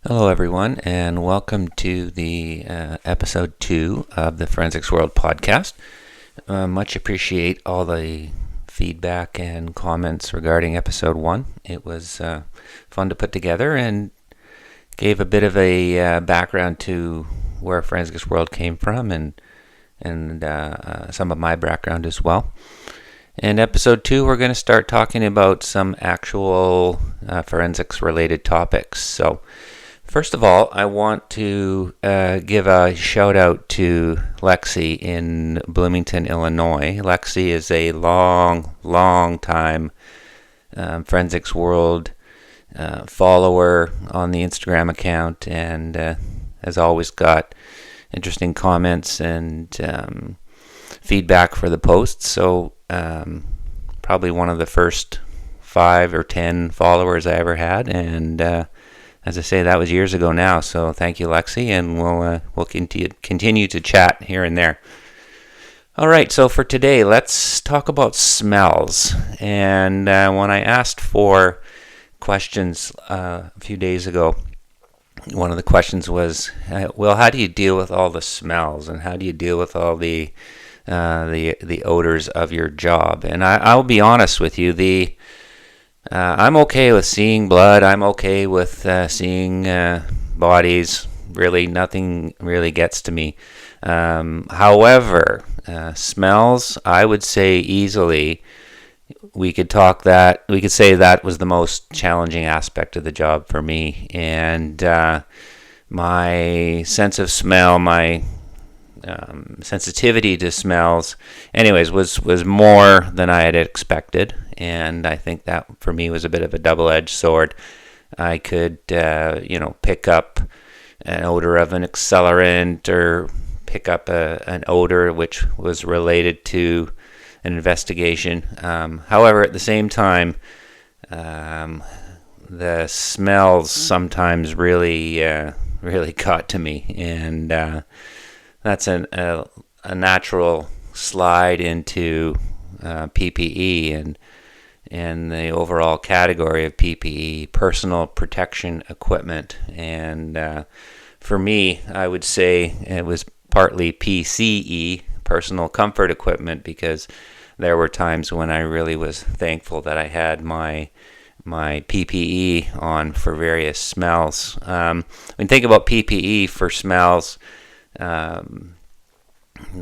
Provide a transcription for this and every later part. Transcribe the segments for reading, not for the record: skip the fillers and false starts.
Hello, everyone, and welcome to the episode 2 of the Forensicsworld podcast. Much appreciate all the feedback and comments regarding episode 1. It was fun to put together and gave a bit of a background to where Forensicsworld came from and some of my background as well. In episode 2, we're going to start talking about some actual forensics-related topics. So, first of all, I want to give a shout out to Lexi in Bloomington, Illinois. Lexi is a long time Forensicsworld follower on the Instagram account, and has always got interesting comments and feedback for the posts. So probably one of the first 5 or 10 followers I ever had, and as I say, that was years ago now, so thank you, Lexi, and we'll continue to chat here and there. All right, so for today, let's talk about smells. And when I asked for questions a few days ago, one of the questions was, well, how do you deal with all the smells, and how do you deal with all the odors of your job? And I'll be honest with you, I'm okay with seeing blood. I'm okay with seeing bodies. Really, nothing really gets to me. However, smells, I would say easily, we could say that was the most challenging aspect of the job for me. And my sense of smell, my sensitivity to smells, anyways, was more than I had expected, and I think that for me was a bit of a double-edged sword. I could, pick up an odor of an accelerant, or pick up an odor which was related to an investigation. However, at the same time, the smells sometimes really got to me, and that's a natural slide into PPE and the overall category of PPE, personal protection equipment. And for me, I would say it was partly PCE, personal comfort equipment, because there were times when I really was thankful that I had my PPE on for various smells. When you think about PPE for smells, the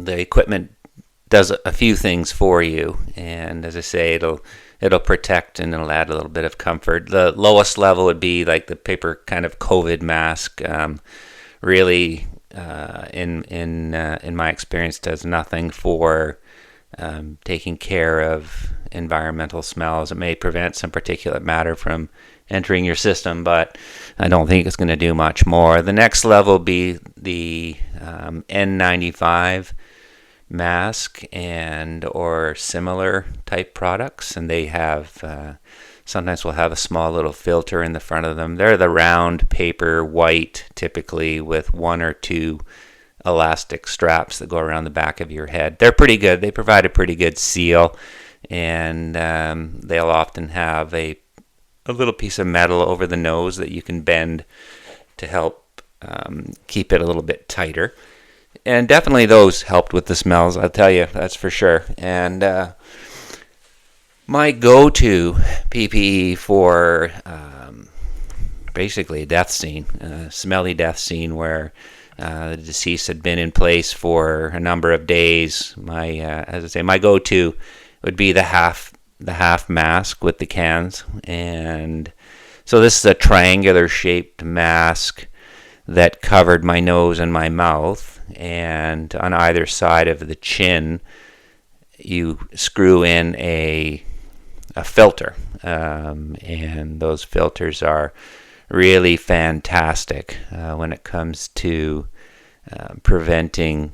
equipment does a few things for you, and as I say, it'll protect and it'll add a little bit of comfort. The lowest level would be like the paper kind of COVID mask. Really, in my experience, does nothing for taking care of environmental smells. It may prevent some particulate matter from entering your system, but I don't think it's going to do much more. The next level will be the N95 mask and or similar type products, and they have sometimes will have a small little filter in the front of them. They're the round paper white, typically with 1 or 2 elastic straps that go around the back of your head. They're pretty good. They provide a pretty good seal, and they'll often have a little piece of metal over the nose that you can bend to help keep it a little bit tighter. And definitely those helped with the smells, I'll tell you, that's for sure. And my go-to PPE for basically a death scene, a smelly death scene where the deceased had been in place for a number of days, as I say, my go-to would be the half mask with the cans. And so this is a triangular shaped mask that covered my nose and my mouth, and on either side of the chin you screw in a filter, and those filters are really fantastic when it comes to preventing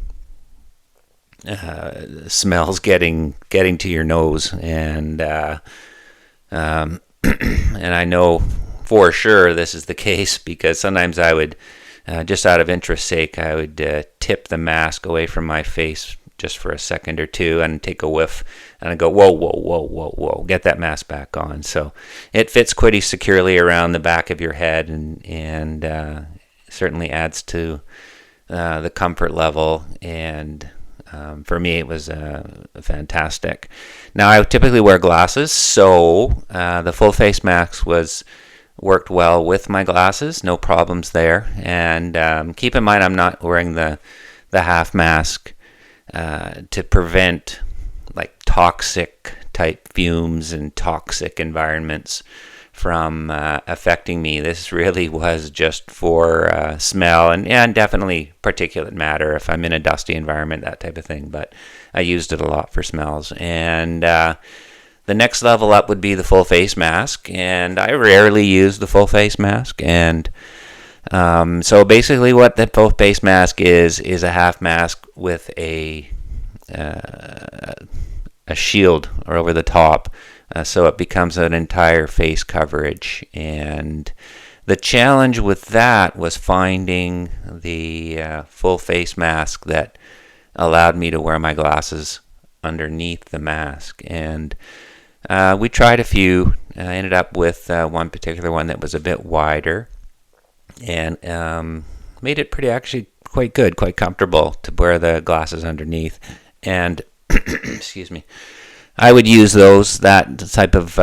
smells getting to your nose. And and I know for sure this is the case, because sometimes I would just out of interest's sake, I would tip the mask away from my face just for a second or two and take a whiff, and I go, whoa, whoa, whoa, whoa, whoa, get that mask back on. So it fits pretty securely around the back of your head, and certainly adds to the comfort level. And for me, it was fantastic. Now, I typically wear glasses, so the full face mask worked well with my glasses, no problems there. And keep in mind, I'm not wearing the half mask to prevent like toxic type fumes and toxic environments from affecting me. This really was just for smell and definitely particulate matter if I'm in a dusty environment, that type of thing. But I used it a lot for smells. And the next level up would be the full face mask, and I rarely use the full face mask. And so basically what that full face mask is a half mask with a shield over the top, so it becomes an entire face coverage. And the challenge with that was finding the full face mask that allowed me to wear my glasses underneath the mask. And we tried a few. I ended up with one particular one that was a bit wider, and made it actually quite good, quite comfortable to wear the glasses underneath. And excuse me, I would use that type of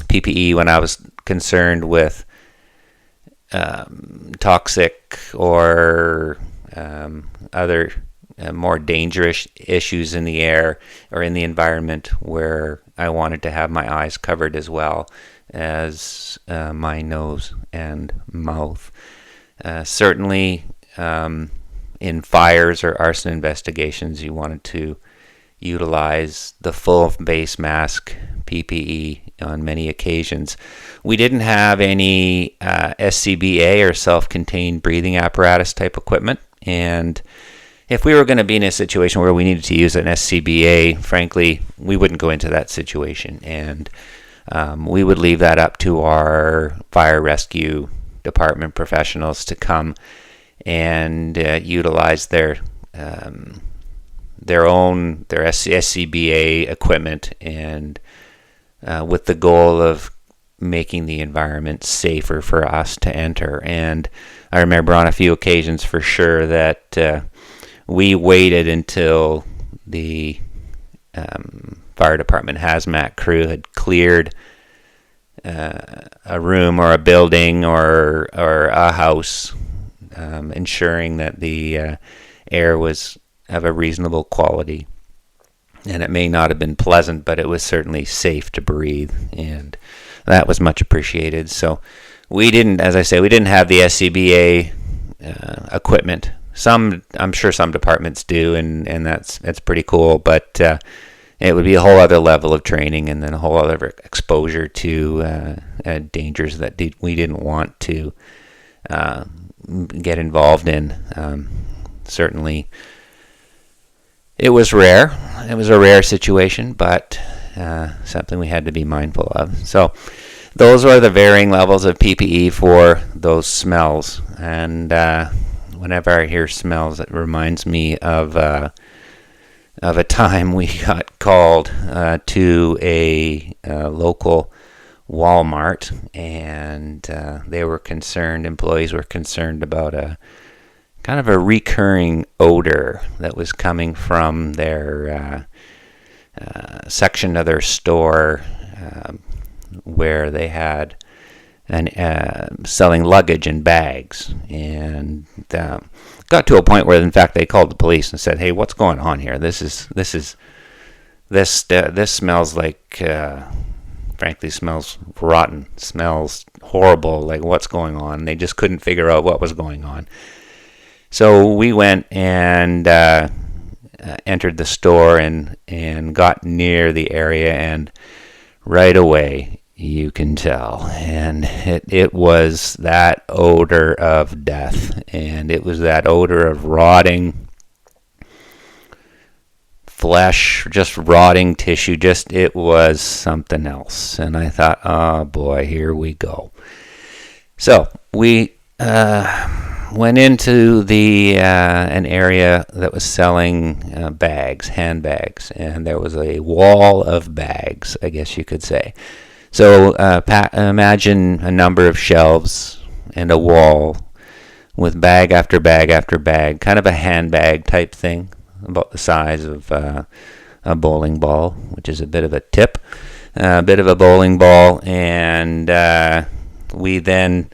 PPE when I was concerned with toxic or other more dangerous issues in the air or in the environment, where I wanted to have my eyes covered as well as my nose and mouth. Certainly in fires or arson investigations, you wanted to utilize the full face mask PPE on many occasions. We didn't have any SCBA or self-contained breathing apparatus type equipment, and if we were going to be in a situation where we needed to use an SCBA, frankly, we wouldn't go into that situation, and we would leave that up to our fire rescue department professionals to come and utilize their SCBA equipment, and with the goal of making the environment safer for us to enter. And I remember on a few occasions for sure that we waited until the fire department hazmat crew had cleared a room or a building or a house, ensuring that the air was of a reasonable quality. And it may not have been pleasant, but it was certainly safe to breathe, and that was much appreciated. So we didn't have the SCBA equipment. I'm sure some departments do, and that's pretty cool, but it would be a whole other level of training, and then a whole other exposure to dangers that we didn't want to get involved in. Certainly it was rare. It was a rare situation, but something we had to be mindful of. So those are the varying levels of PPE for those smells. And whenever I hear smells, it reminds me of a time we got called to a local Walmart, and employees were concerned about a kind of a recurring odor that was coming from their section of their store where they had selling luggage and bags, and got to a point where, in fact, they called the police and said, "Hey, what's going on here? This smells like, frankly, smells rotten, smells horrible. Like, what's going on?" They just couldn't figure out what was going on. So we went and entered the store and got near the area, and right away you can tell, and it was that odor of death, and it was that odor of rotting flesh, just rotting tissue. It was something else. And I thought, oh boy, here we go. So we went into the an area that was selling bags, handbags, and there was a wall of bags, I guess you could say. So imagine a number of shelves and a wall with bag after bag after bag, kind of a handbag type thing, about the size of a bowling ball, which is a bit of a tip, a bit of a bowling ball, and we then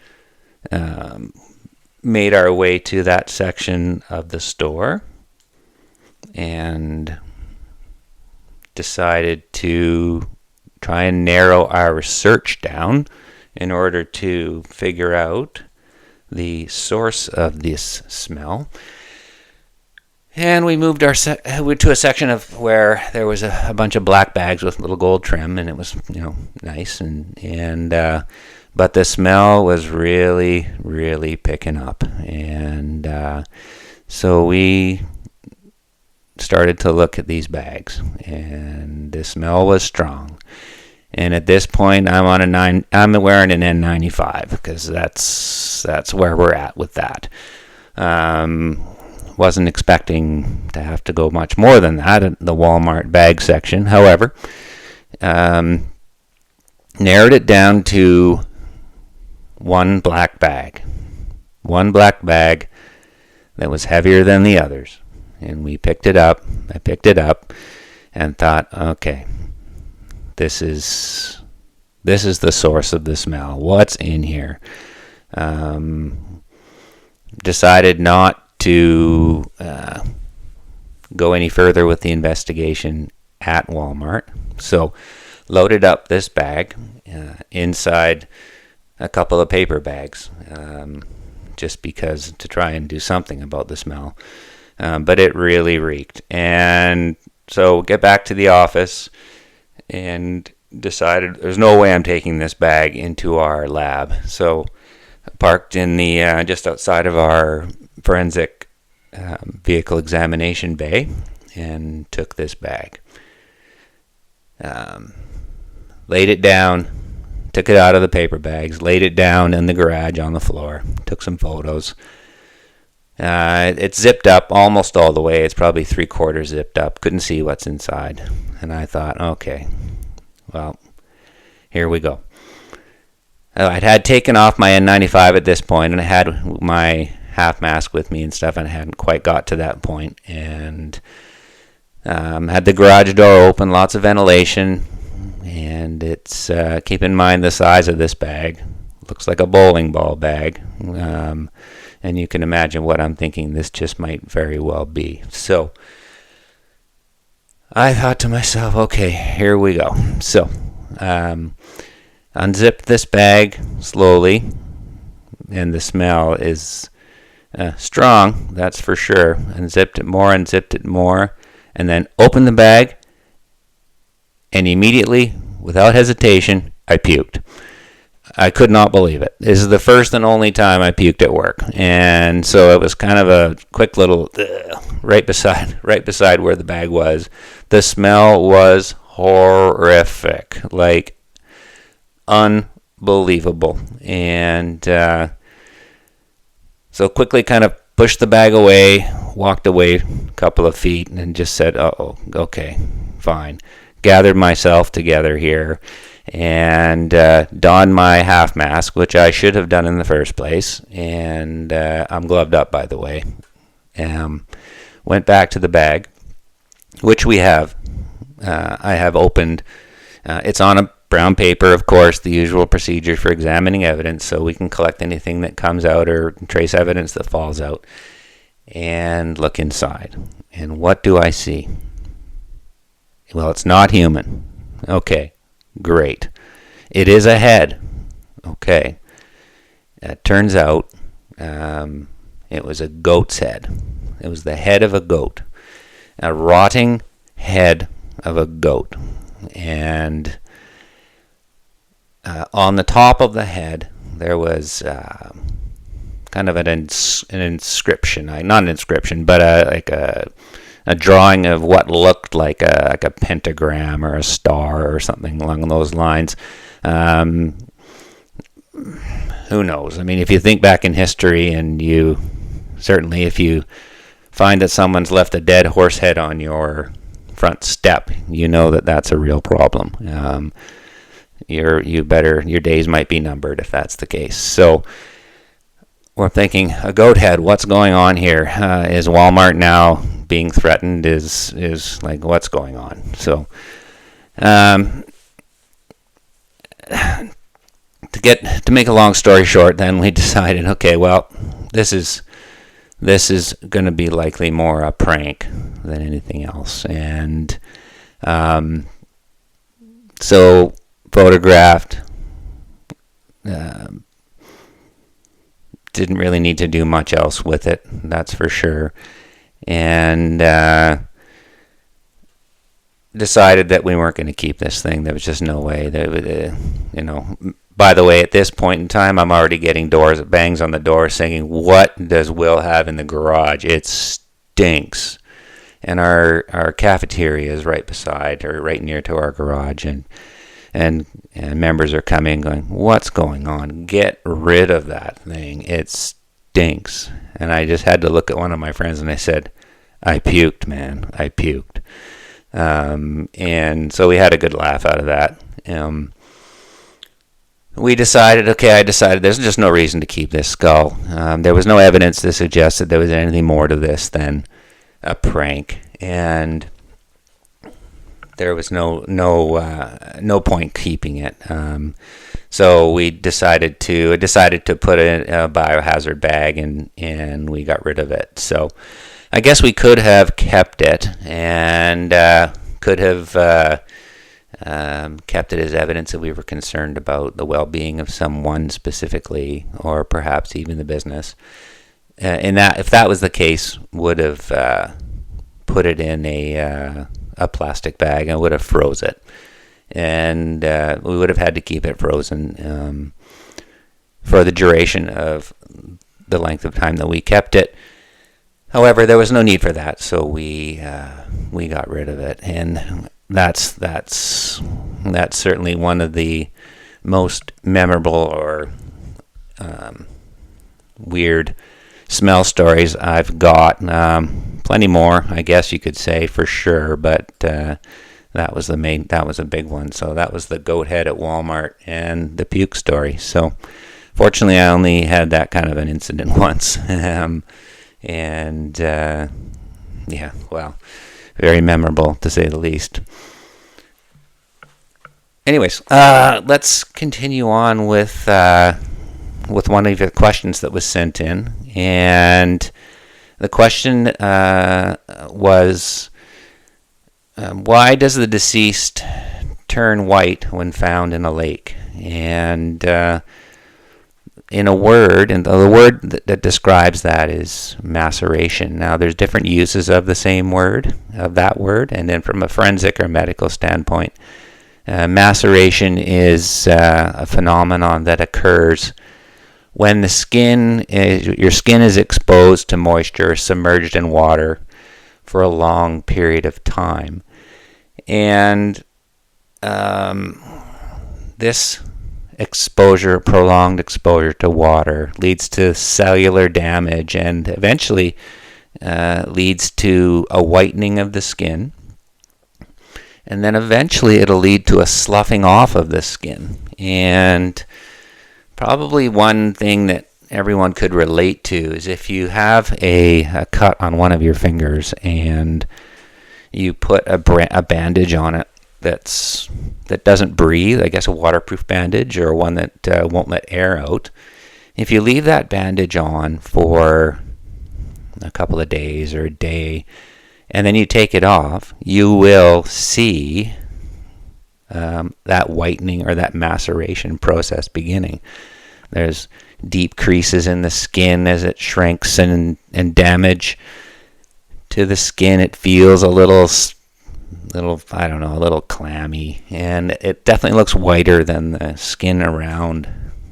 made our way to that section of the store and decided to try and narrow our search down in order to figure out the source of this smell. And we moved to a section of where there was a bunch of black bags with little gold trim, and it was, nice, and but the smell was really, really picking up, and so we started to look at these bags, and the smell was strong. And at this point, I'm wearing an N95 because that's where we're at with that. Wasn't expecting to have to go much more than that at the Walmart bag section. However, narrowed it down to one black bag that was heavier than the others. And we picked it up. I picked it up and thought, okay, this is the source of the smell. What's in here? Decided not to go any further with the investigation at Walmart. So loaded up this bag inside a couple of paper bags, just because to try and do something about the smell. But it really reeked. And so get back to the office and decided there's no way I'm taking this bag into our lab. So parked in the just outside of our forensic vehicle examination bay and took this bag. Laid it down, took it out of the paper bags, laid it down in the garage on the floor, took some photos. It's zipped up almost all the way. It's probably 3/4 zipped up. Couldn't see what's inside. And I thought, okay, well, here we go. I'd had taken off my N95 at this point, and I had my half mask with me and stuff, and I hadn't quite got to that point. And had the garage door open, lots of ventilation, and it's, keep in mind the size of this bag. Looks like a bowling ball bag. And you can imagine what I'm thinking this just might very well be. So I thought to myself, okay, here we go. So unzipped this bag slowly, and the smell is strong, that's for sure. Unzipped it more, and then opened the bag, and immediately, without hesitation, I puked. I could not believe it. This is the first and only time I puked at work, and so it was kind of a quick little right beside where the bag was. The smell was horrific, like unbelievable, and so quickly kind of pushed the bag away, walked away a couple of feet, and just said, "Oh, okay, fine." Gathered myself together here and donned my half mask, which I should have done in the first place, and I'm gloved up, by the way. Went back to the bag, which we have. I have opened. It's on a brown paper, of course, the usual procedure for examining evidence, so we can collect anything that comes out or trace evidence that falls out, and look inside. And what do I see? Well, it's not human. Okay. Great. It is a head. Okay. It turns out it was a goat's head. It was the head of a goat. A rotting head of a goat. And on the top of the head, there was kind of an inscription. Not an inscription, but like a drawing of what looked like a pentagram or a star or something along those lines. who knows? I mean, if you think back in history, and certainly if you find that someone's left a dead horse head on your front step, you know that that's a real problem. Your days might be numbered if that's the case. So we're thinking, a goat head, what's going on here? Is Walmart now being threatened? Is like, what's going on? So to make a long story short, then we decided, okay, well, this is going to be likely more a prank than anything else. And so photographed, didn't really need to do much else with it, that's for sure. And decided that we weren't going to keep this thing. There was just no way. By the way, at this point in time, I'm already getting bangs on the door saying, what does Will have in the garage? It stinks. And our cafeteria is right beside, or right near to our garage, and members are coming going, what's going on? Get rid of that thing. It stinks. And I just had to look at one of my friends and I said, I puked, man. I puked. And so we had a good laugh out of that. I decided there's just no reason to keep this skull. There was no evidence to suggest that there was anything more to this than a prank, and there was no point keeping it. So we decided to put it in a biohazard bag, and we got rid of it. So I guess we could have kept it, and could have kept it as evidence that we were concerned about the well-being of someone specifically, or perhaps even the business. If that was the case, would have put it in a plastic bag and would have froze it, and we would have had to keep it frozen for the duration of the length of time that we kept it. However, there was no need for that, so we got rid of it, and that's certainly one of the most memorable or weird smell stories I've got. Plenty more, I guess you could say, for sure, but that was a big one. So that was the goat head at Walmart and the puke story. So fortunately, I only had that kind of an incident once. Very memorable, to say the least. Anyways, let's continue on with one of the questions that was sent in, and the question was, why does the deceased turn white when found in a lake? And in a word, and the word that describes that is maceration. Now, there's different uses of the same word, of that word, and then from a forensic or medical standpoint, maceration is a phenomenon that occurs when your skin is exposed to moisture, submerged in water for a long period of time. And this prolonged exposure to water, leads to cellular damage and eventually leads to a whitening of the skin. And then eventually it'll lead to a sloughing off of the skin. And probably one thing that everyone could relate to is if you have a cut on one of your fingers and you put a bandage on it that doesn't breathe, I guess a waterproof bandage or one that won't let air out. If you leave that bandage on for a couple of days or a day, and then you take it off, you will see that whitening or that maceration process beginning. There's deep creases in the skin as it shrinks, and damage to the skin. It feels a little clammy, and it definitely looks whiter than the skin around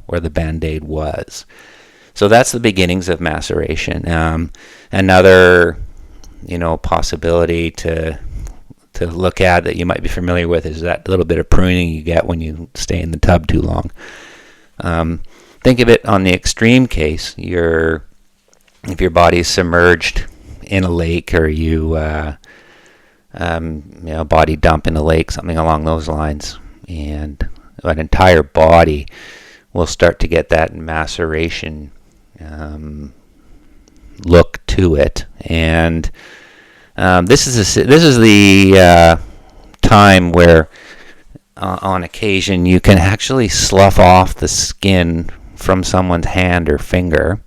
where the Band-Aid was. So that's the beginnings of maceration. Another possibility to look at that you might be familiar with is that little bit of pruning you get when you stay in the tub too long. Think of it on the extreme case. If your body is submerged in a lake, or you body dump in a lake, something along those lines, and an entire body will start to get that maceration look to it. And this is the time where on occasion you can actually slough off the skin from someone's hand or finger,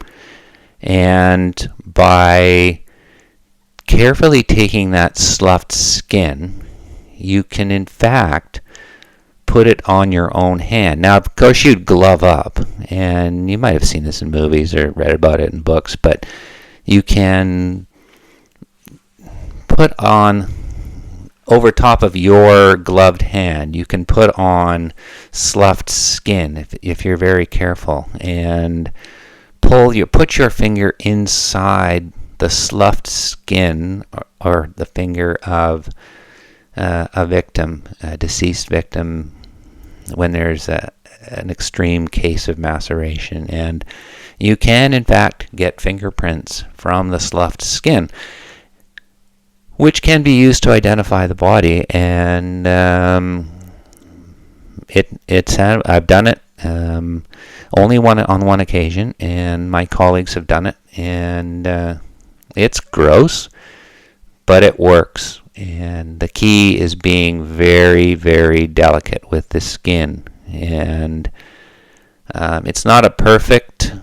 and by carefully taking that sloughed skin, you can in fact put it on your own hand. Now, of course, you'd glove up, and you might have seen this in movies or read about it in books, but you can put on, over top of your gloved hand, you can put on sloughed skin if you're very careful, and put your finger inside the sloughed skin or the finger of a victim, a deceased victim, when there's an extreme case of maceration. And you can, in fact, get fingerprints from the sloughed skin, which can be used to identify the body. And I've done it only on one occasion, and my colleagues have done it, and it's gross, but it works. And the key is being very, very delicate with the skin. And it's not a perfect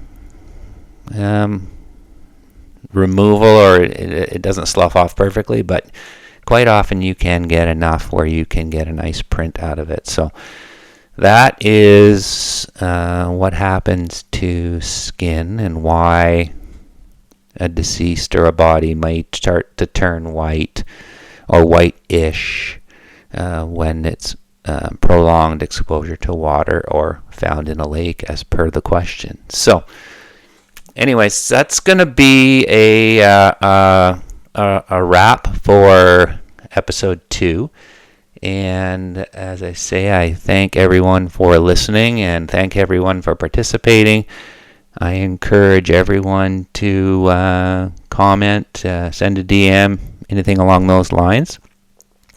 removal, or it doesn't slough off perfectly, but quite often you can get enough where you can get a nice print out of it. So that is what happens to skin, and why a deceased or a body might start to turn white or white-ish when it's prolonged exposure to water or found in a lake, as per the question. So anyways, that's going to be a wrap for episode 2. And as I say, I thank everyone for listening and thank everyone for participating. I encourage everyone to comment, send a DM, anything along those lines.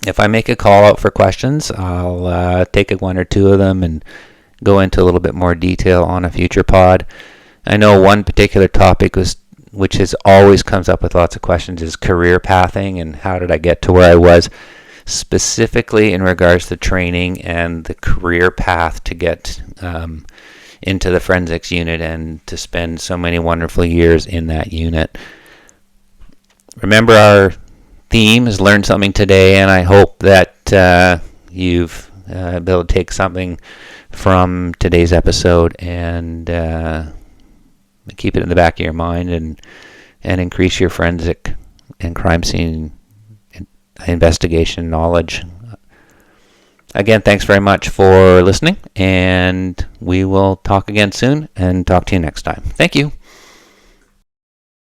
If I make a call out for questions, I'll take one or two of them and go into a little bit more detail on a future pod. I know one particular topic which has always comes up with lots of questions, is career pathing, and how did I get to where I was, specifically in regards to training and the career path to get into the forensics unit and to spend so many wonderful years in that unit. Remember, our theme is Learn Something Today, and I hope that you've been able to take something from today's episode and keep it in the back of your mind and increase your forensic and crime scene investigation knowledge. Again, thanks very much for listening, and we will talk again soon and talk to you next time. Thank you.